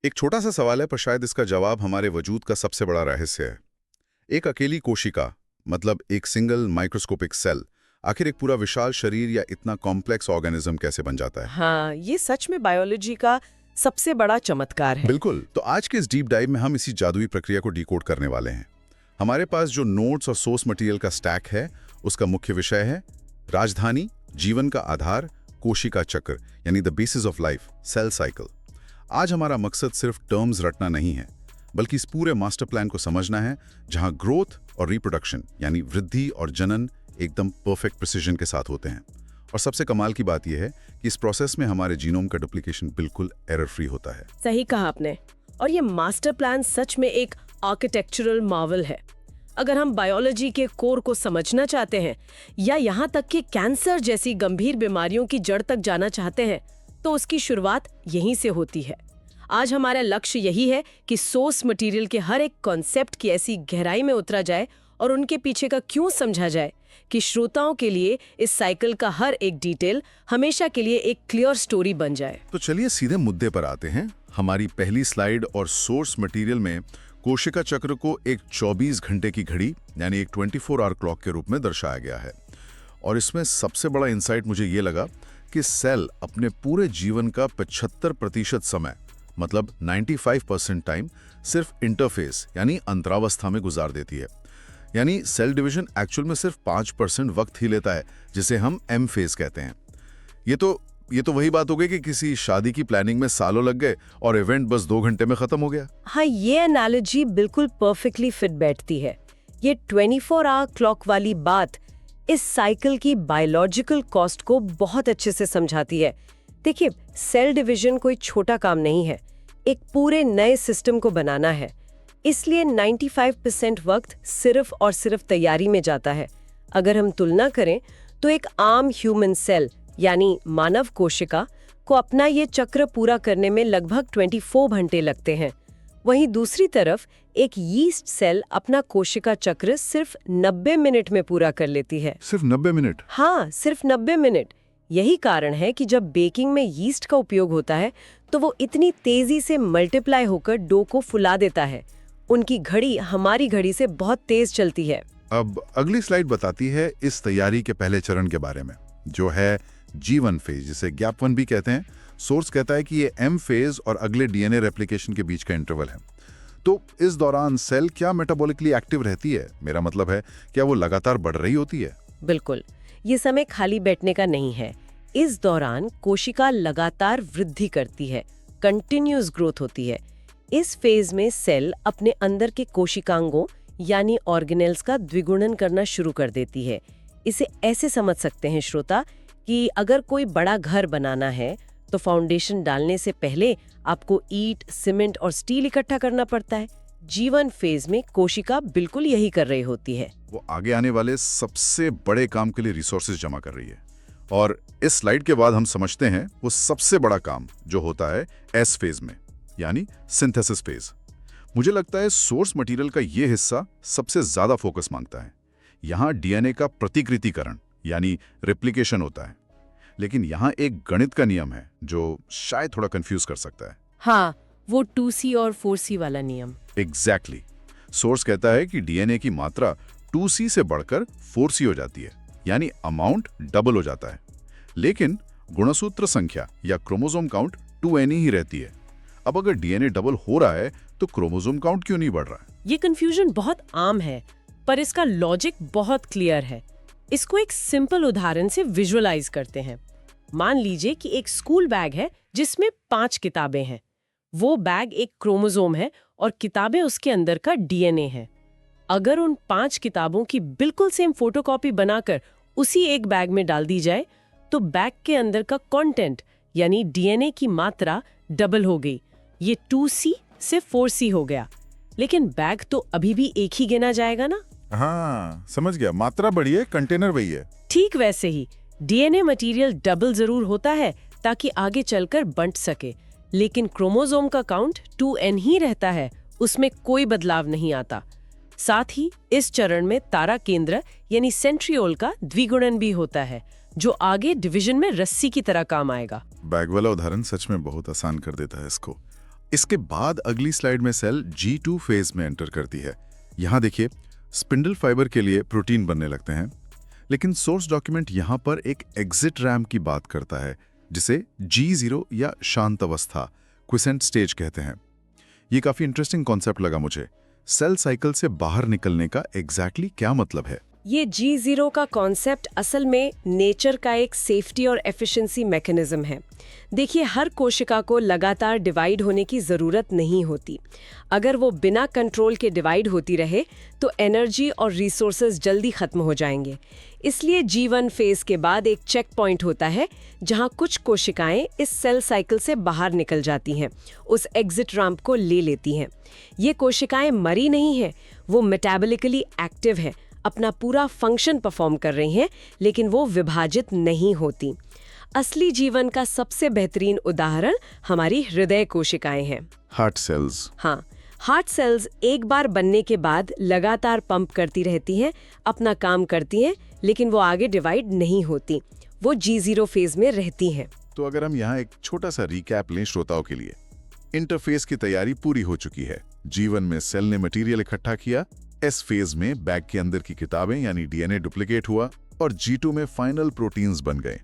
एक छोटा सा सवाल है पर शायद इसका जवाब हमारे वजूद का सबसे बड़ा रहस्य है। एक अकेली कोशिका, मतलब एक सिंगल माइक्रोस्कोपिक सेल, आखिर एक पूरा विशाल शरीर या इतना कॉम्प्लेक्स ऑर्गेनिज्म कैसे बन जाता है? हाँ, ये सच में बायोलॉजी का सबसे बड़ा चमत्कार है। बिल्कुल। तो आज के इस डीप डाइव में हम इसी जादुई प्रक्रिया को डिकोड करने वाले हैं। हमारे पास जो नोट्स और सोर्स मटेरियल का स्टैक है, उसका मुख्य विषय है राजधानी, जीवन का आधार, कोशिका चक्र, यानी the basis of life, cell cycle. आज हमारा मकसद सिर्फ टर्म्स रटना नहीं है, बल्कि इस पूरे मास्टर प्लान को समझना है, जहां ग्रोथ और रिप्रोडक्शन यानी वृद्धि और जनन एकदम परफेक्ट प्रिसिजन के साथ होते हैं। और सबसे कमाल की बात यह है कि इस प्रोसेस में हमारे जीनोम का डुप्लीकेशन बिल्कुल एरर फ्री होता है। सही कहा आपने। और ये मास्टर प्लान सच में एक आर्किटेक्चरल मार्वल है। अगर हम बायोलॉजी के कोर को समझना चाहते हैं या यहाँ तक कि कैंसर जैसी गंभीर बीमारियों की जड़ तक जाना चाहते हैं, तो उसकी शुरुआत यहीं से होती है। आज हमारा लक्ष्य यही है कि सोर्स मटेरियल के हर एक कॉन्सेप्ट की ऐसी गहराई में उतरा जाए और उनके पीछे का क्यों समझा जाए कि श्रोताओं के लिए इस साइकिल का हर एक डिटेल हमेशा के लिए एक क्लियर स्टोरी बन जाए। तो चलिए सीधे मुद्दे पर आते हैं। हमारी पहली स्लाइड और सोर्स मटेरियल में कोशिका चक्र को एक 24 घंटे की घड़ी यानी एक 24 आवर क्लॉक के रूप में दर्शाया गया है। और इसमें सबसे बड़ा इंसाइट मुझे ये लगा कि सेल अपने पूरे जीवन का 75% समय, मतलब 95% टाइम, सिर्फ इंटरफेस यानी अंतरावस्था में गुजार देती है। यानी सेल डिवीजन एक्चुअल में सिर्फ 5% वक्त ही लेता है, जिसे हम एम फेज कहते हैं। ये तो वही बात हो गई कि किसी शादी की प्लानिंग में सालों लग गए और इवेंट बस 2 घंटे में खत्म हो गया। हाँ, ये एनालॉजी बिल्कुल परफेक्टली फिट बैठती है। ये 24 आवर क्लॉक वाली बात इस साइकिल की बायोलॉजिकल कॉस्ट को बहुत अच्छे से समझाती है। देखिए, सेल डिवीजन कोई छोटा काम नहीं है, एक पूरे नए सिस्टम को बनाना है। इसलिए 95% वक्त सिर्फ और सिर्फ तैयारी में जाता है। अगर हम तुलना करें तो एक आम ह्यूमन सेल यानी मानव कोशिका को अपना ये चक्र पूरा करने में लगभग 24 घंटे लगते हैं। वहीं दूसरी तरफ एक यीस्ट सेल अपना कोशिका चक्र सिर्फ 90 मिनट में पूरा कर लेती है। सिर्फ 90 मिनट? हाँ, सिर्फ 90 मिनट। यही कारण है कि जब बेकिंग में यीस्ट का उपयोग होता है तो वो इतनी तेजी से मल्टीप्लाई होकर डो को फुला देता है। उनकी घड़ी हमारी घड़ी से बहुत तेज चलती है। अब अगली स्लाइड बताती है इस तैयारी के पहले चरण के बारे में, जो है G1 फेज, जिसे गैप 1 भी कहते हैं। सोर्स कहता है कि ये M फेज और अगले डीएनए रेप्लिकेशन के बीच का इंटरवल है। तो इस दौरान सेल क्या मेटाबॉलिकली एक्टिव रहती है? मेरा मतलब है, क्या वो लगातार बढ़ रही होती है? बिल्कुल, ये समय खाली बैठने का नहीं है। इस दौरान कोशिका लगातार वृद्धि करती है, कंटिन्यूअस ग्रोथ होती है। इस फेज में सेल अपने अंदर के कोशिकांगों यानी ऑर्गेनेल्स का द्विगुणन करना शुरू कर देती है। इसे ऐसे समझ सकते हैं श्रोता कि अगर कोई बड़ा घर बनाना है तो फाउंडेशन डालने से पहले आपको ईंट, सीमेंट और स्टील इकट्ठा करना पड़ता है। G1 फेज में कोशिका बिल्कुल यही कर रही होती है। वो आगे आने वाले सबसे बड़े काम के लिए रिसोर्सेज जमा कर रही है। और इस स्लाइड के बाद हम समझते हैं वो सबसे बड़ा काम जो होता है S फेज में, यानी सिंथेसिस फेज। मुझे लगता है सोर्स मटेरियल का ये हिस्सा सबसे ज्यादा फोकस मांगता है। यहाँ डीएनए का प्रतिकृतिकरण यानी रेप्लिकेशन होता है। लेकिन यहाँ एक गणित का नियम है जो शायद थोड़ा कंफ्यूज कर सकता है। हाँ, वो 2C और 4C वाला नियम। एग्जैक्टली। सोर्स कहता है कि डीएनए की मात्रा 2C से बढ़कर 4C हो जाती है, यानी अमाउंट डबल हो जाता है। लेकिन गुणसूत्र संख्या या क्रोमोसोम काउंट 2N ही रहती है। अब अगर डीएनए डबल हो रहा है तो क्रोमोसोम काउंट क्यों नहीं बढ़ रहा है? ये कंफ्यूजन बहुत आम है, पर इसका लॉजिक बहुत क्लियर है। इसको एक सिंपल उदाहरण से विजुअलाइज करते हैं। मान लीजिए कि एक स्कूल बैग है जिसमें 5 किताबें हैं। वो बैग एक क्रोमोसोम है और किताबें उसके अंदर का डीएनए है। अगर उन 5 किताबों की बिल्कुल सेम फोटोकॉपी बनाकर उसी एक बैग में डाल दी जाए तो बैग के अंदर का कंटेंट यानी डीएनए की मात्रा डबल हो गई। ये 2C से 4C हो गया। लेकिन बैग तो अभी भी एक ही गिना जाएगा ना? हाँ, समझ गया। मात्रा बढ़ी है, कंटेनर वही है। ठीक वैसे ही डीएनए मटेरियल डबल जरूर होता है ताकि आगे चलकर बंट सके, लेकिन क्रोमोसोम का काउंट 2N ही रहता है, उसमें कोई बदलाव नहीं आता। साथ ही इस चरण में तारा केंद्र यानी सेंट्रियोल का द्विगुणन भी होता है, जो आगे डिवीजन में रस्सी की तरह काम आएगा। बैग वाला उदाहरण सच में बहुत आसान कर देता है इसको। इसके बाद अगली स्लाइड में सेल G2 फेज में एंटर करती है। यहाँ देखिए, स्पिंडल फाइबर के लिए प्रोटीन बनने लगते हैं, लेकिन सोर्स डॉक्यूमेंट यहाँ पर एक एग्जिट रैम्प की बात करता है, जिसे G0 या शांत अवस्था, क्विसेंट स्टेज कहते हैं। ये काफी इंटरेस्टिंग कॉन्सेप्ट लगा मुझे। सेल साइकिल से बाहर निकलने का एग्जैक्टली क्या मतलब है? ये G0 का कॉन्सेप्ट असल में नेचर का एक सेफ्टी और एफिशिएंसी मैकेनिज्म है। देखिए, हर कोशिका को लगातार डिवाइड होने की ज़रूरत नहीं होती। अगर वो बिना कंट्रोल के डिवाइड होती रहे तो एनर्जी और रिसोर्सेज जल्दी खत्म हो जाएंगे। इसलिए G1 फेज के बाद एक चेक पॉइंट होता है जहां कुछ कोशिकाएं इस सेल साइकिल से बाहर निकल जाती हैं, उस एग्जिट रैंप को ले लेती हैं। ये कोशिकाएं मरी नहीं हैं, वो मेटाबॉलिकली एक्टिव हैं, अपना पूरा फंक्शन परफॉर्म कर रही हैं, लेकिन वो विभाजित नहीं होती। असली जीवन का सबसे बेहतरीन उदाहरण हमारी हृदय कोशिकाएं हैं। Heart cells. हाँ, हार्ट सेल्स एक बार बनने के बाद लगातार पंप करती रहती हैं, अपना काम करती हैं, लेकिन वो आगे डिवाइड नहीं होती। वो G0 फेज में रहती हैं। तो अगर हम यहाँ एक छोटा सा रिकैप लें श्रोताओं के लिए, इंटरफेस की तैयारी पूरी हो चुकी है। G1 में सेल ने मटेरियल इकट्ठा किया, S फेज में बैग के अंदर की किताबें यानी DNA डुप्लीकेट हुआ, और G2 में फाइनल प्रोटीन्स बन गए,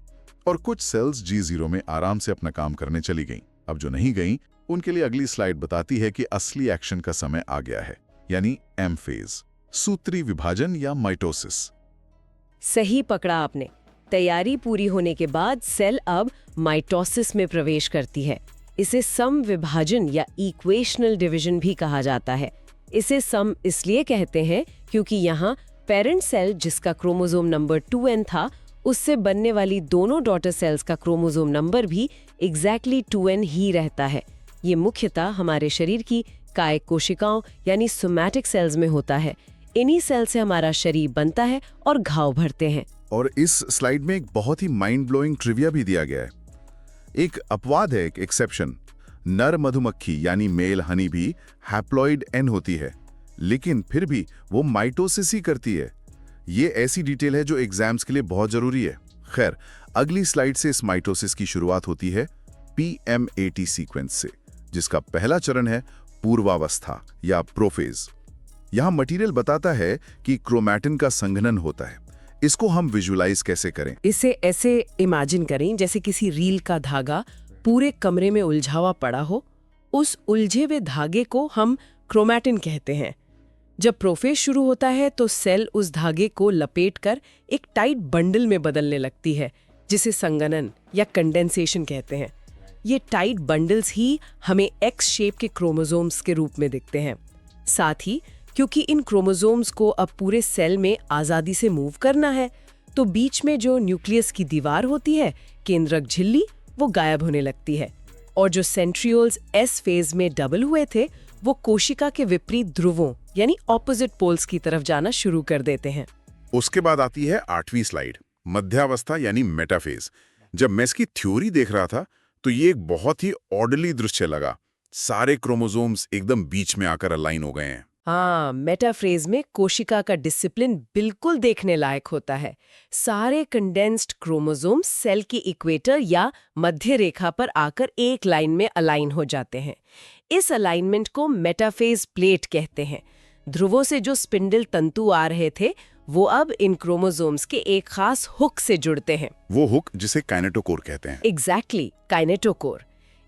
और कुछ सेल्स G0 में आराम से अपना काम करने चली गईं। अब जो नहीं गईं, उनके लिए अगली स्लाइड बताती है कि असली एक्शन का समय आ गया है, यानी M फेज, सूत्री विभाजन या माइटोसिस। सही पकड़ा आपने। तैयारी पूरी होने के बाद सेल अब माइटोसिस में प्रवेश करती है। इसे सम विभाजन या इक्वेशनल डिवीजन भी कहा जाता है। इसे सम इसलिए कहते हैं क्योंकि यहाँ पेरेंट सेल, जिसका क्रोमोसोम नंबर 2n था, उससे बनने वाली दोनों डॉटर सेल्स का क्रोमोसोम नंबर भी एग्जैक्टली 2n ही रहता है। ये मुख्यतः हमारे शरीर की कायिक कोशिकाओं यानी सोमैटिक सेल्स में होता है। इन्हीं सेल से हमारा शरीर बनता है और घाव भरते हैं। और इस स्लाइड में एक बहुत ही माइंड ब्लोइंग ट्रिविया भी दिया गया है। एक अपवाद है, एक एक्सेप्शन। नर मधुमक्खी यानी मेल हनी भी हैप्लॉइड N होती है, लेकिन फिर भी वो माइटोसिस ही करती है। ये ऐसी डिटेल है जो एग्जाम्स के लिए बहुत जरूरी है। खैर, अगली स्लाइड से इस माइटोसिस की शुरुआत होती है PMAT सीक्वेंस से, जिसका पहला चरण है पूर्वावस्था या प्रोफेज। यहाँ मटेरियल बताता है कि क्रोमैटिन का संघनन होता है। इसको हम विजुलाइज कैसे करें? इसे ऐसे इमेजिन करें जैसे किसी रील का धागा पूरे कमरे में उलझा हुआ पड़ा हो। उस उलझे हुए धागे को हम क्रोमैटिन कहते हैं। जब प्रोफेज शुरू होता है तो सेल उस धागे को लपेटकर एक टाइट बंडल में बदलने लगती है, जिसे संघनन या कंडेंसेशन कहते हैं। ये टाइट बंडल्स ही हमें एक्स शेप के क्रोमोसोम्स के रूप में दिखते हैं। साथ ही क्योंकि इन क्रोमोसोम्स को अब पूरे सेल में आज़ादी से मूव करना है, तो बीच में जो न्यूक्लियस की दीवार होती है, केंद्रक झिल्ली, वो गायब होने लगती है। और जो सेंट्रियोल्स S फेज में डबल हुए थे, वो कोशिका के विपरीत ध्रुवों यानी ऑपोजिट पोल्स की तरफ जाना शुरू कर देते हैं। उसके बाद आती है 8वीं स्लाइड, मध्यावस्था यानी मेटाफेज। जब मैं इसकी थ्योरी देख रहा था तो ये एक बहुत ही ऑर्डरली दृश्य लगा। सारे क्रोमोसोम्स एकदम बीच में आकर अलाइन हो गए हैं। हाँ, मेटाफेज में कोशिका का डिसिप्लिन बिल्कुल देखने लायक होता है। सारे कंडेंस्ड क्रोमोसोम सेल की इक्वेटर या मध्य रेखा पर आकर एक लाइन में अलाइन हो जाते हैं। इस अलाइनमेंट को मेटाफेज प्लेट कहते हैं। ध्रुवों से जो स्पिंडल तंतु आ रहे थे, वो अब इन क्रोमोसोम्स के एक खास हुक से जुड़ते हैं। वो हुक जिसे काइनेटोकोर कहते हैं। Exactly, kinetochore.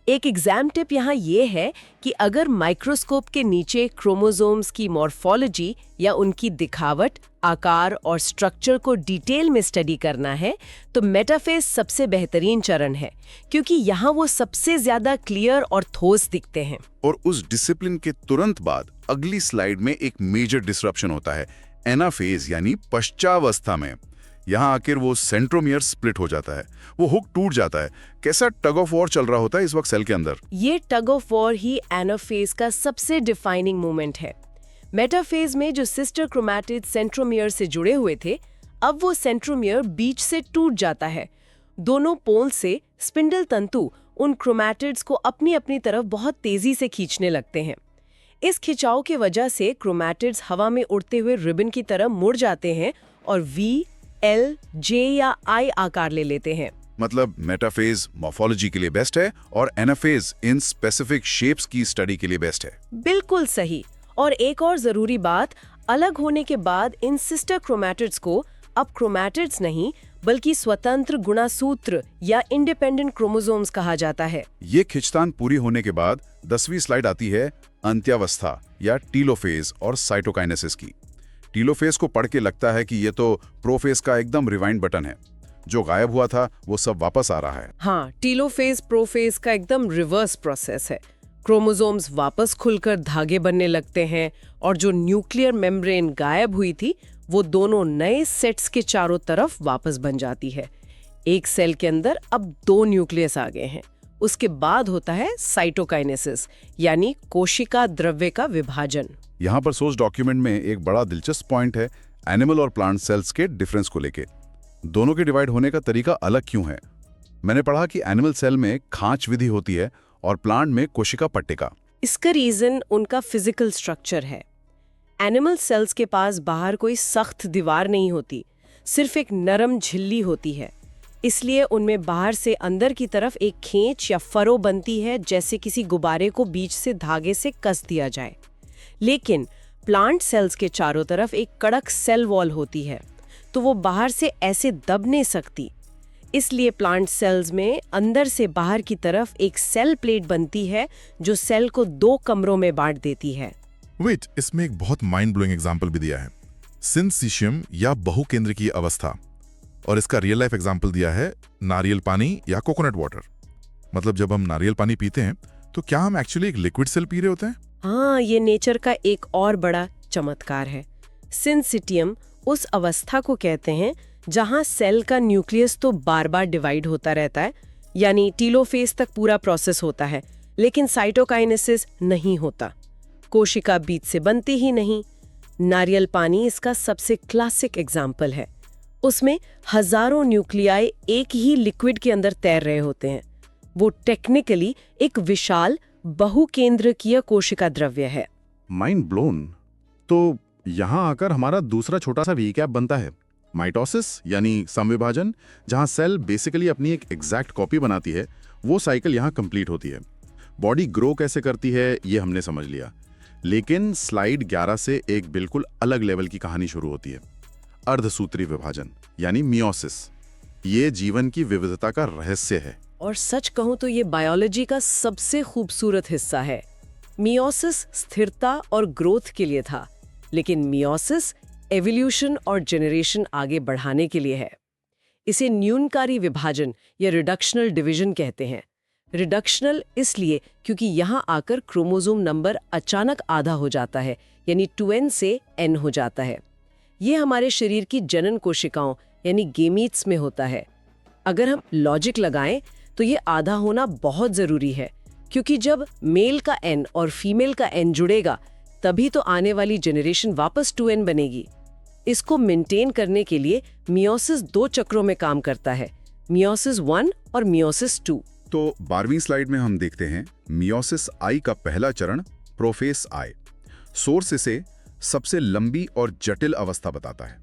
एक एग्जाम टिप यहाँ ये है कि अगर माइक्रोस्कोप के नीचे क्रोमोसोम्स की मॉर्फोलॉजी या उनकी दिखावट, आकार और स्ट्रक्चर को डिटेल में स्टडी करना है, तो मेटाफेज सबसे बेहतरीन चरण है, क्योंकि यहाँ वो सबसे ज्यादा क्लियर और ठोस दिखते हैं। और उस डिसिप्लिन के तुरंत बाद अगली स्लाइड में एक मेजर डिसरप्शन होता है, एनाफेज यानी पश्चावस्था में। यहाँ आकर वो सेंट्रोमियर स्प्लिट हो जाता है, वो हुक टूट जाता है। कैसा टग ऑफ वॉर चल रहा होता है इस वक्त सेल के अंदर। ये tug of war he anaphase का सबसे डिफाइनिंग मोमेंट है। मेटाफेज में जो सिस्टर क्रोमैटिड सेंट्रोमियर से जुड़े हुए थे, अब वो सेंट्रोमियर बीच से टूट जाता है। दोनों पोल से स्पिंडल तंतु उन क्रोमैटिड्स को अपनी अपनी तरफ बहुत तेजी से खींचने लगते हैं। इस खिंचाव की वजह से क्रोमैटिड्स हवा में उड़ते हुए रिबन की तरह मुड़ जाते हैं और V, L, J या I आकार ले लेते हैं। मतलब मेटाफेज मॉर्फोलॉजी के लिए बेस्ट है और एनाफेज इन स्पेसिफिक शेप्स की स्टडी के लिए बेस्ट है। बिल्कुल सही। और एक और जरूरी बात, अलग होने के बाद इन सिस्टर क्रोमैटिड्स को अब क्रोमैटिड्स नहीं बल्कि स्वतंत्र गुणासूत्र या इंडिपेंडेंट क्रोमोसोम्स कहा जाता है। ये खिंचतान पूरी होने के बाद 10वीं स्लाइड आती है अंत्यावस्था या टीलोफेज और साइटोकाइनेसिस की। टीलोफेज को पढ़ के लगता है कि ये तो प्रोफेज का एकदम रिवाइंड बटन है, जो गायब हुआ था वो सब वापस आ रहा है। हाँ, टीलोफेज प्रोफेज का एकदम रिवर्स प्रोसेस है। क्रोमोसोम्स वापस खुलकर धागे बनने लगते हैं और जो न्यूक्लियर मेम्ब्रेन गायब हुई थी वो दोनों नए सेट्स के चारों तरफ वापस बन जाती है। एक सेल के अंदर अब 2 न्यूक्लियस आ गए हैं। उसके बाद होता है साइटोकाइनेसिस यानी कोशिका द्रव्य का विभाजन। यहाँ पर सोर्स डॉक्यूमेंट में एक बड़ा दिलचस्प पॉइंट है एनिमल और प्लांट सेल्स के डिफरेंस को लेके। दोनों के डिवाइड होने का तरीका अलग क्यों है? मैंने पढ़ा कि एनिमल सेल में खांच विधि होती है और प्लांट में कोशिका पट्टिका। इसका रीजन उनका फिजिकल स्ट्रक्चर है। एनिमल सेल्स के पास बाहर कोई सख्त दीवार नहीं होती, सिर्फ एक नरम झिल्ली होती है। इसलिए उनमें बाहर से अंदर की तरफ एक खींच या फरो बनती है, जैसे किसी गुब्बारे को बीच से धागे से कस दिया जाए। लेकिन प्लांट सेल्स के चारों तरफ एक कड़क सेल वॉल होती है, तो वो बाहर से ऐसे दब नहीं सकती। इसलिए प्लांट सेल्स में अंदर से बाहर की तरफ एक सेल प्लेट बनती है जो सेल को 2 कमरों में बांट देती है। वेट, इसमें एक बहुत माइंड ब्लोइंग एग्जांपल भी दिया है, सिंसिशियम या बहुकेंद्रकीय अवस्था, और इसका रियल लाइफ एग्जांपल दिया है नारियल पानी या कोकोनट वाटर। मतलब जब हम नारियल पानी पीते हैं तो क्या हम एक्चुअली एक लिक्विड सेल पी रहे होते हैं? हाँ, ये नेचर का एक और बड़ा चमत्कार है। सिंसिटियम उस अवस्था को कहते हैं जहां सेल का न्यूक्लियस तो बार बार डिवाइड होता रहता है, यानी टीलोफेज तक पूरा प्रोसेस होता है, लेकिन साइटोकाइनेसिस नहीं होता। कोशिका बीज से बनती ही नहीं। नारियल पानी इसका सबसे क्लासिक एग्जाम्पल है। उसमें हजारों न्यूक्लियाई एक ही लिक्विड के अंदर तैर रहे होते हैं। वो टेक्निकली एक विशाल बहुकेंद्रकीय कोशिका द्रव्य है। Mind blown. तो यहाँ आकर हमारा दूसरा छोटा सा रीकैप बनता है, माइटोसिस यानी समविभाजन, जहाँ सेल बेसिकली अपनी एक एग्जैक्ट कॉपी बनाती है। वो साइकिल यहाँ कंप्लीट होती है। बॉडी ग्रो कैसे करती है ये हमने समझ लिया, लेकिन स्लाइड 11 से एक बिल्कुल अलग लेवल की कहानी शुरू होती है, अर्धसूत्री विभाजन यानी मियोसिस। ये जीवन की विविधता का रहस्य है और सच कहूं तो ये बायोलॉजी का सबसे खूबसूरत हिस्सा है। मियोसिस स्थिरता और ग्रोथ के लिए था, लेकिन मियोसिस एवोल्यूशन और जेनरेशन आगे बढ़ाने के लिए है। इसे न्यूनकारी विभाजन या रिडक्शनल डिवीजन कहते हैं। रिडक्शनल इसलिए क्योंकि यहाँ आकर क्रोमोसोम नंबर अचानक आधा हो जाता है, यानी 2n से n हो जाता है। ये हमारे शरीर की जनन कोशिकाओं यानी गेमीट्स में होता है। अगर हम लॉजिक लगाएं तो ये आधा होना बहुत जरूरी है, क्योंकि जब मेल का n और फीमेल का n जुड़ेगा तभी तो आने वाली जनरेशन वापस 2n बनेगी। इसको मेंटेन करने के लिए मियोसिस 2 चक्रों में काम करता है, मियोसिस 1 और मियोसिस 2। तो 12वीं स्लाइड में हम देखते हैं मियोसिस आई का पहला चरण प्रोफेस आई। सोर्स इसे सबसे लंबी और जटिल अवस्था बताता है।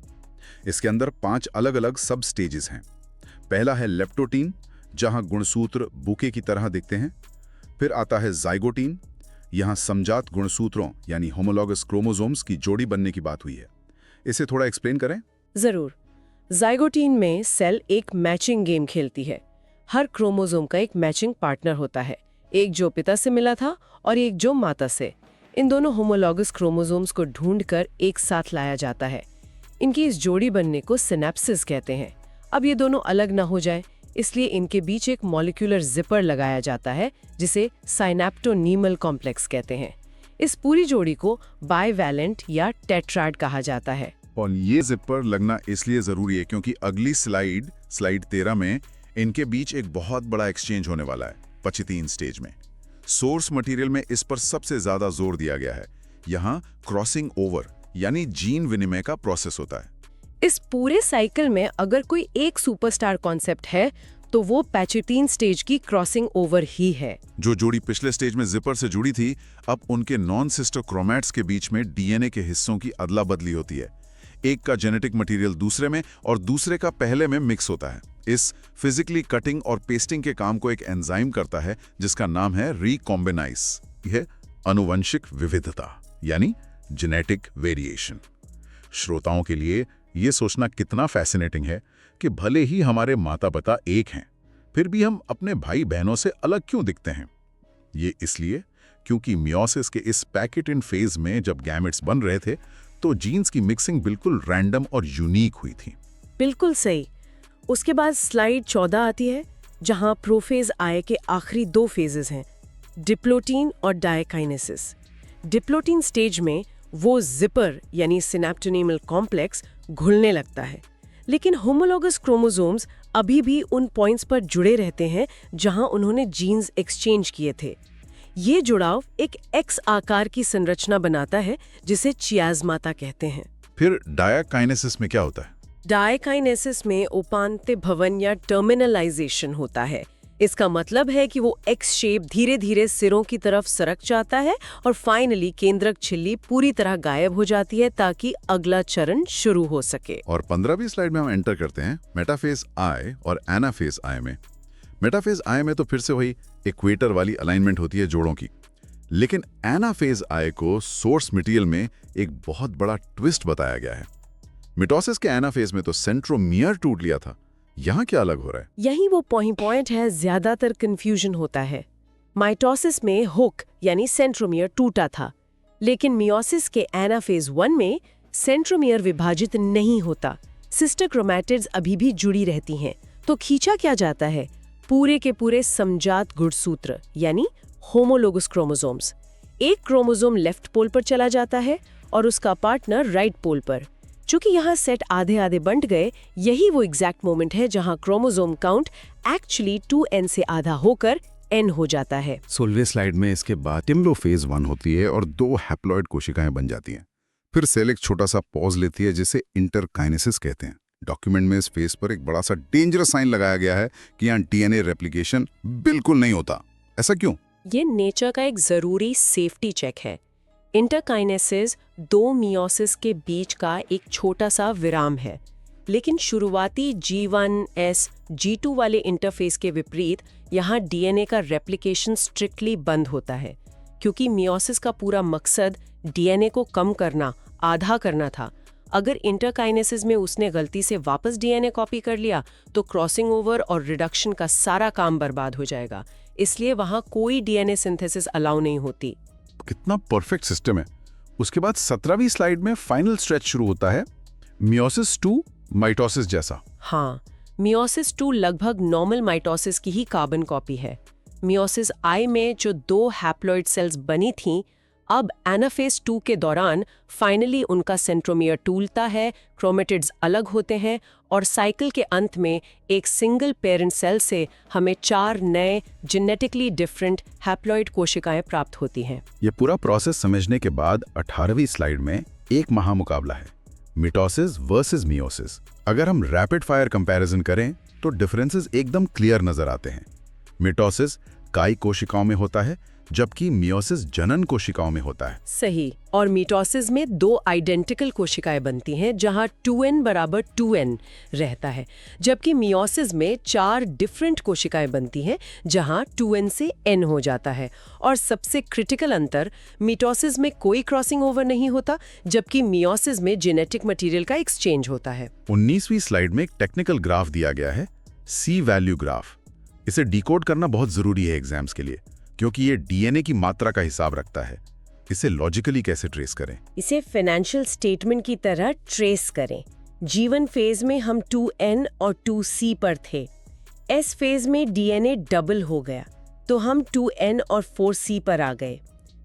इसके अंदर 5 अलग अलग सब स्टेजेस हैं। पहला है लेप्टोटीन, जहां गुणसूत्र बुके की तरह दिखते हैं। फिर आता है जाइगोटीन, यहां समजात गुणसूत्रों यानी होमोलॉगस क्रोमोसोम्स की जोड़ी बनने की बात हुई है। इसे थोड़ा एक्सप्लेन करें। जरूर। जाइगोटीन में सेल एक मैचिंग गेम खेलती है। हर क्रोमोसोम का एक मैचिंग पार्टनर होता है, एक जो पिता से मिला था और एक जो माता से। इन दोनों होमोलॉगस क्रोमोसोम्स को ढूंढकर एक साथ लाया जाता है। इनकी इस जोड़ी बनने को सिनेप्सिस कहते हैं। अब ये दोनों अलग ना हो जाए, इसलिए इनके बीच एक मॉलिक्यूलर जिपर लगाया जाता है, जिसे साइनेप्टोनीमल कॉम्प्लेक्स कहते हैं। इस पूरी जोड़ी को बाइवैलेंट या टेट्राड कहा जाता है। और ये जिपर लगना इसलिए जरूरी है क्योंकि अगली स्लाइड 13 में इनके बीच एक बहुत बड़ा एक्सचेंज होने वाला है, 25 स्टेज में। सोर्स मटेरियल में इस पर सबसे ज्यादा जोर दिया गया है। यहाँ क्रॉसिंग ओवर यानी जीन विनिमय का प्रोसेस होता है। इस पूरे साइकिल में अगर कोई एक सुपरस्टार कॉन्सेप्ट है तो वो 25 स्टेज की क्रॉसिंग ओवर ही है। जो जोड़ी पिछले स्टेज में जिपर से जुड़ी थी, अब उनके नॉन सिस्टर क्रोमैट्स के बीच में डीएनए के हिस्सों की अदला बदली होती है। एक का जेनेटिक मटेरियल दूसरे में और दूसरे का पहले में मिक्स होता है। इस फिजिकली कटिंग और पेस्टिंग के काम को एक एंजाइम करता है जिसका नाम है रिकॉम्बिनाइज। यह आनुवंशिक विविधता यानी जेनेटिक वेरिएशन। श्रोताओं के लिए यह सोचना कितना फैसिनेटिंग है कि भले ही हमारे माता पिता एक हैं, फिर भी हम अपने भाई बहनों से अलग क्यों दिखते हैं। ये इसलिए क्योंकि मियोसिस के इस पैकेट इन फेज में जब गैमेट्स बन रहे थे तो जीन्स की मिक्सिंग बिल्कुल रैंडम और यूनिक हुई थी। बिल्कुल सही। उसके बाद स्लाइड 14 आती है, जहां प्रोफेज आय के आखिरी 2 फेजेस हैं, डिप्लोटीन और डायकाइनेसिस। डिप्लोटीन स्टेज में वो जिपर यानी सिनेप्टोनेमल कॉम्प्लेक्स घुलने लगता है, लेकिन होमोलोगस क्रोमोसोम्स अभी भी उन पॉइंट्स पर जुड़े रहते हैं जहां उन्होंने जीन्स एक्सचेंज किए थे। ये जुड़ाव एक एक्स आकार की संरचना बनाता है जिसे चियाज़माता कहते हैं। फिर डायकाइनेसिस में क्या होता है? डायकाइनेसिस में उपांत्य भवन या टर्मिनलाइजेशन होता है। इसका मतलब है कि वो एक्स शेप धीरे धीरे सिरों की तरफ सरक जाता है और फाइनली केंद्रक झिल्ली पूरी तरह गायब हो जाती है ताकि अगला चरण शुरू हो सके। और 15वीं स्लाइड में हम एंटर करते हैं मेटाफेज आई और एनाफेज आई में। मेटाफेज आई में तो फिर से वही इक्वेटर वाली अलाइनमेंट होती है जोड़ों की, लेकिन एनाफेज आई को सोर्स मटेरियल में एक बहुत बड़ा ट्विस्ट बताया गया है। मिटोसिस के एनाफेज में तो सेंट्रोमियर टूट लिया था, यहाँ क्या अलग हो रहा है? यही वो पॉइंट है, ज्यादातर कंफ्यूजन होता है। माइटोसिस में हुक यानी सेंट्रोमियर टूटा था, लेकिन मियोसिस के एनाफेज 1 में सेंट्रोमियर विभाजित नहीं होता। सिस्टर क्रोमैटिड्स अभी भी जुड़ी रहती हैं। तो खींचा क्या जाता है? पूरे के पूरे समजात गुणसूत्र यानी होमोलोगस क्रोमोसोम्स। एक क्रोमोसोम लेफ्ट पोल पर चला जाता है और उसका पार्टनर राइट पोल पर। चूंकि यहाँ सेट आधे आधे बंट गए, यही वो एग्जैक्ट मोमेंट है जहाँ क्रोमोसोम काउंट एक्चुअली 2n से आधा होकर n हो जाता है। 16वें स्लाइड में इसके बाद टिम्लोफेज 1 होती है और 2 हैप्लॉइड कोशिकाएं बन जाती हैं। फिर सेल एक छोटा सा पॉज लेती है जिसे इंटरकाइनेसिस कहते हैं। डॉक्यूमेंट में इस फेज पर एक बड़ा सा डेंजरस साइन लगाया गया है कि यहाँ डीएनए रेप्लिकेशन बिल्कुल नहीं होता। ऐसा क्यों? ये नेचर का एक जरूरी सेफ्टी चेक है। इंटरकाइनेसिस 2 मियोसिस के बीच का एक छोटा सा विराम है, लेकिन शुरुआती G1S G2 वाले इंटरफेस के विपरीत यहाँ डीएनए का रेप्लिकेशन स्ट्रिक्टली बंद होता है, क्योंकि मियोसिस का पूरा मकसद डीएनए को कम करना, आधा करना था। अगर इंटरकाइनेसिस में उसने गलती से वापस डीएनए कॉपी कर लिया तो क्रॉसिंग ओवर और रिडक्शन का सारा काम बर्बाद हो जाएगा। इसलिए वहाँ कोई डीएनए सिंथेसिस अलाउ नहीं होती। कितना परफेक्ट सिस्टम है। उसके बाद 17वीं स्लाइड में फाइनल स्ट्रेच शुरू होता है, मियोसिस 2 माइटोसिस जैसा। हाँ, मियोसिस 2 लगभग नॉर्मल माइटोसिस की ही कार्बन कॉपी है। मियोसिस आई में जो 2 हैप्लॉइड सेल्स बनी थीं, अब एनाफेज 2 के दौरान फाइनली उनका सेंट्रोमियर टूटता है, क्रोमेटिड्स अलग होते हैं और साइकिल के अंत में एक सिंगल पेरेंट सेल से हमें 4 नए जेनेटिकली डिफरेंट हैप्लॉइड कोशिकाएं प्राप्त होती हैं। ये पूरा प्रोसेस समझने के बाद 18वीं स्लाइड में एक महामुकाबला है, मिटोसिस वर्सेस मियोसिस। अगर हम रैपिड फायर कंपैरिजन करें तो डिफरेंसेस एकदम क्लियर नजर आते हैं। मिटोसिस काई कोशिकाओं में होता है, जबकि मियोसिस जनन कोशिकाओं में होता है। सही। और मिटोसिस में 2 आइडेंटिकल कोशिकाएं बनती हैं जहां 2n बराबर 2n रहता है, जबकि मियोसिस में 4 डिफरेंट कोशिकाएं बनती हैं जहां 2n से n हो जाता है। और सबसे क्रिटिकल अंतर, मिटोसिस में कोई क्रॉसिंग ओवर नहीं होता, जबकि मियोसिस में जेनेटिक मटेरियल का एक्सचेंज होता है। 19वीं स्लाइड में एक टेक्निकल ग्राफ दिया गया है, सी वैल्यू ग्राफ। इसे डिकोड करना बहुत जरूरी है एग्जाम्स के लिए, क्योंकि ये डीएनए की मात्रा का हिसाब रखता है। इसे लॉजिकली कैसे ट्रेस करें? इसे फाइनेंशियल स्टेटमेंट की तरह ट्रेस करें। G1 फेज में हम 2n और 2c पर थे। S फेज में डीएनए डबल हो गया तो हम 2n और 4c पर आ गए।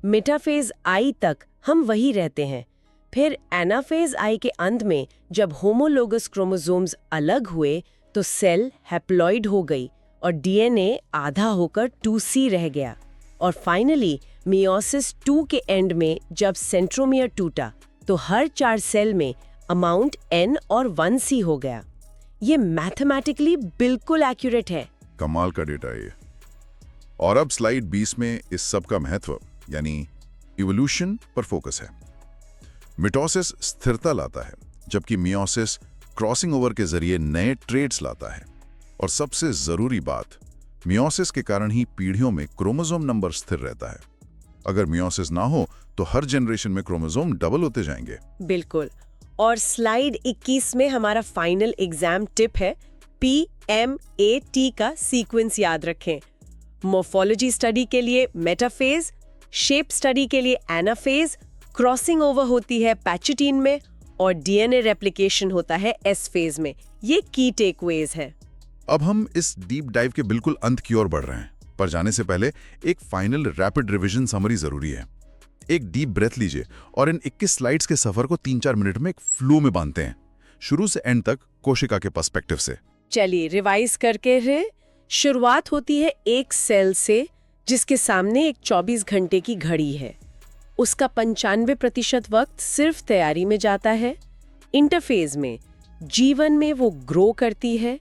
मेटाफेज I तक हम वही रहते हैं। फिर एनाफेज I के अंत में जब होमोलोगस क्रोमोसोम्स अलग हुए तो सेल हैप्लॉइड हो गई और डीएनए आधा होकर 2c रह गया। और फाइनली मियोसिस 2 के एंड में जब सेंट्रोमियर टूटा तो हर 4 सेल में अमाउंट n और 1c हो गया। ये मैथमेटिकली बिल्कुल एक्यूरेट है। कमाल का डेटा है ये। और अब स्लाइड 20 में इस सब का महत्व यानी इवोल्यूशन पर फोकस है। मिटोसिस स्थिरता लाता है, जबकि मियोसिस क्रॉसिंग ओवर के जरिए नए ट्रेड्स लाता है। और सबसे जरूरी बात, मियोसिस के कारण ही पीढ़ियों में क्रोमोसोम नंबर स्थिर रहता है। अगर मियोसिस ना हो तो हर जनरेशन में क्रोमोसोम डबल होते जाएंगे। बिल्कुल। और स्लाइड 21 में हमारा फाइनल एग्जाम टिप है, PMAT का सीक्वेंस याद रखें। मोर्फोलॉजी स्टडी के लिए मेटाफेज, शेप स्टडी के लिए एनाफेज, क्रॉसिंग ओवर होती है पैचेटीन में और डीएनए रेप्लिकेशन होता है एस फेज में। ये की टेकअवेज है। अब हम इस डीप डाइव के बिल्कुल अंत की ओर बढ़ रहे हैं, पर जाने से पहले एक फाइनल रैपिड रिवीजन समरी जरूरी है। एक डीप ब्रेथ लीजिए और इन 21 स्लाइड्स के सफर को 3-4 मिनट में एक फ्लो में बांधते हैं, शुरू से एंड तक कोशिका के पर्सपेक्टिव से। चलिए रिवाइज करके रहे। शुरुआत होती है एक सेल से जिसके सामने एक 24 घंटे की घड़ी है। उसका 95% वक्त सिर्फ तैयारी में जाता है। इंटरफेज में जीवन में वो ग्रो करती है।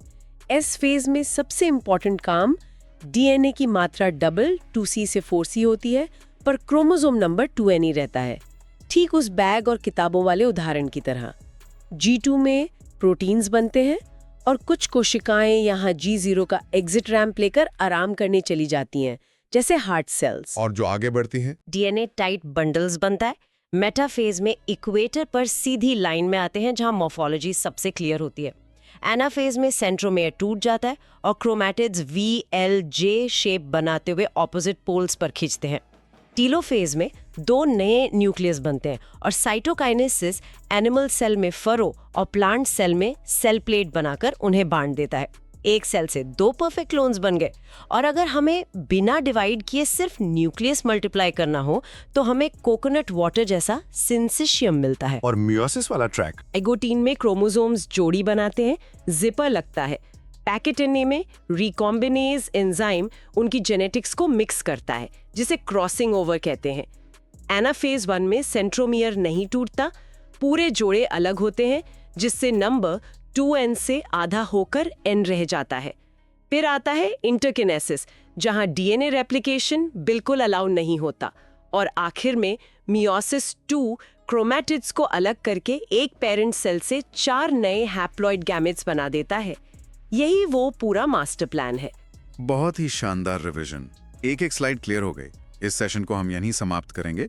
एस फेज में सबसे इंपॉर्टेंट काम डीएनए की मात्रा डबल 2C से 4C होती है, पर क्रोमोसोम नंबर 2N रहता है, ठीक उस बैग और किताबों वाले उदाहरण की तरह। G2 में प्रोटीन्स बनते हैं और कुछ कोशिकाएं यहाँ G0 का एग्जिट रैंप लेकर आराम करने चली जाती हैं, जैसे हार्ट सेल्स। और जो आगे बढ़ती हैं, डीएनए टाइट बंडल्स बनता है। मेटाफेज में इक्वेटर पर सीधी लाइन में आते हैं, जहां मॉर्फोलॉजी सबसे क्लियर होती है। एनाफेज में सेंट्रोमेयर टूट जाता है और क्रोमैटिड्स VLJ शेप बनाते हुए ऑपोजिट पोल्स पर खींचते हैं। टीलोफेज में 2 नए न्यूक्लियस बनते हैं और साइटोकाइनेसिस एनिमल सेल में फरो और प्लांट सेल में सेल प्लेट बनाकर उन्हें बांट देता है। एक सेल से 2 परफेक्ट क्लोन्स बन गए। और अगर हमें बिना डिवाइड किए सिर्फ न्यूक्लियस मल्टीप्लाई करना हो तो हमें कोकोनट वाटर जैसा सिंसिशियम मिलता है। और मियोसिस वाला ट्रैक, एगोटीन में क्रोमोसोम्स जोड़ी बनाते हैं, जिपर लगता है। पैकेटेने में रिकॉम्बिनेज एंजाइम उनकी जेनेटिक्स को मिक्स करता है, जिसे क्रॉसिंग ओवर कहते हैं। एनाफेज 1 में सेंट्रोमियर नहीं टूटता, पूरे जोड़े अलग होते हैं, जिससे नंबर 2N से आधा होकर N रह जाता है। फिर आता है इंटरकिनेसिस, जहां डीएनए रेप्लिकेशन बिल्कुल अलाउ नहीं होता। और आखिर में मियोसिस 2 क्रोमैटिड्स को अलग करके एक पेरेंट सेल से 4 नए हैप्लॉइड गैमेट्स बना देता है। यही वो पूरा मास्टर प्लान है। बहुत ही शानदार रिवीजन। एक-एक स्लाइड क्लियर हो गई। इस सेशन को हम यहीं समाप्त करेंगे।